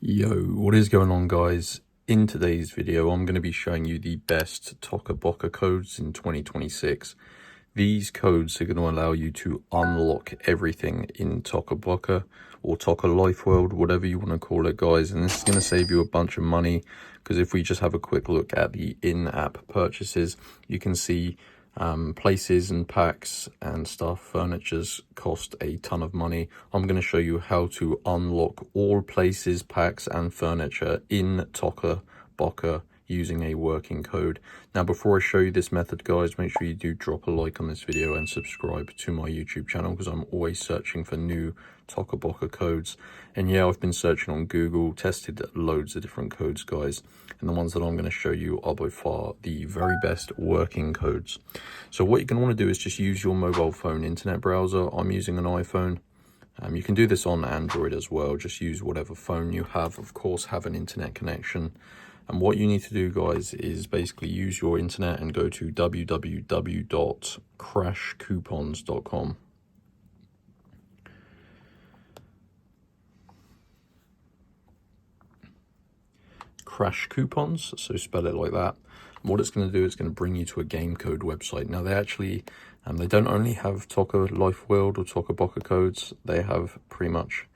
Yo, what is going on, guys? In today's video, I'm going to be showing you the best Toca Boca codes in 2026. These codes are going to allow you to unlock everything in Toca Boca or Toca Life World, whatever you want to call it, guys. And this is going to save you a bunch of money, because if we just have a quick look at the in-app purchases, you can see places and packs and stuff, furnitures cost a ton of money. I'm going to show you how to unlock all places, packs and furniture in Toca Boca using a working code. Now, before I show you this method, guys, make sure you do drop a like on this video and subscribe to my YouTube channel, because I'm always searching for new Toca Boca codes. And yeah, I've been searching on Google, tested loads of different codes, guys, and the ones that I'm going to show you are by far the very best working codes. So what you're going to want to do is just use your mobile phone internet browser. I'm using an iPhone. You can do this on Android as well. Just use whatever phone you have. Of course, have an internet connection. And what you need to do, guys, is basically use your internet and go to www.crashcoupons.com. Crash Coupons, so spell it like that. And what it's going to do is going to bring you to a game code website. Now, they actually, they don't only have Toca Life World or Toca Boca codes. They have pretty much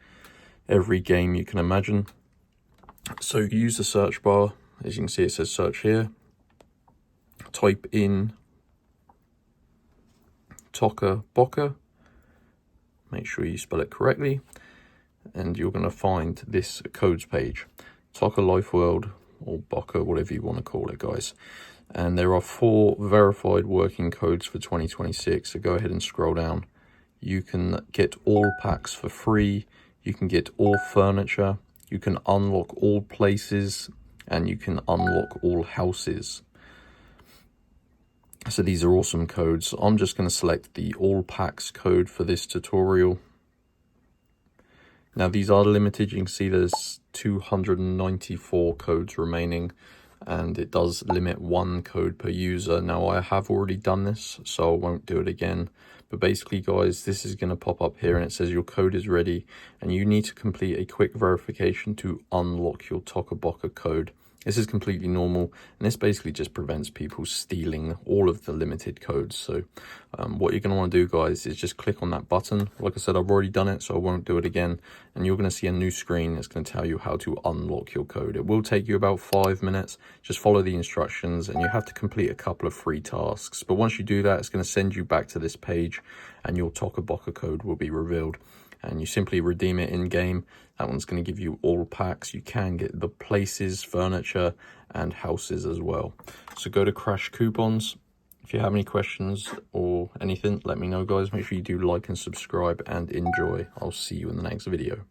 every game you can imagine. So you use the search bar. As you can see, it says search here. Type in Toca Boca. Make sure you spell it correctly. And you're going to find this codes page. Toca Life World or Boca, whatever you want to call it, guys. And there are 4 verified working codes for 2026. So go ahead and scroll down. You can get all packs for free. You can get all furniture. You can unlock all places. And you can unlock all houses. So these are awesome codes. I'm just going to select the all packs code for this tutorial. Now, these are limited. You can see there's 294 codes remaining, and it does limit 1 code per user. Now, I have already done this, so I won't do it again. But basically, guys, this is going to pop up here and it says your code is ready, and you need to complete a quick verification to unlock your Toca Boca code. This is completely normal, and this basically just prevents people stealing all of the limited codes. So what you're going to want to do, guys, is just click on that button. Like I said, I've already done it, so I won't do it again. And you're going to see a new screen that's going to tell you how to unlock your code. It will take you about 5 minutes. Just follow the instructions, and you have to complete a couple of free tasks. But once you do that, it's going to send you back to this page, and your Toca Boca code will be revealed. And you simply redeem it in game. That one's going to give you all packs. You can get the places, furniture, and houses as well. So go to Crash Coupons. If you have any questions or anything, let me know, guys. Make sure you do like and subscribe and enjoy. I'll see you in the next video.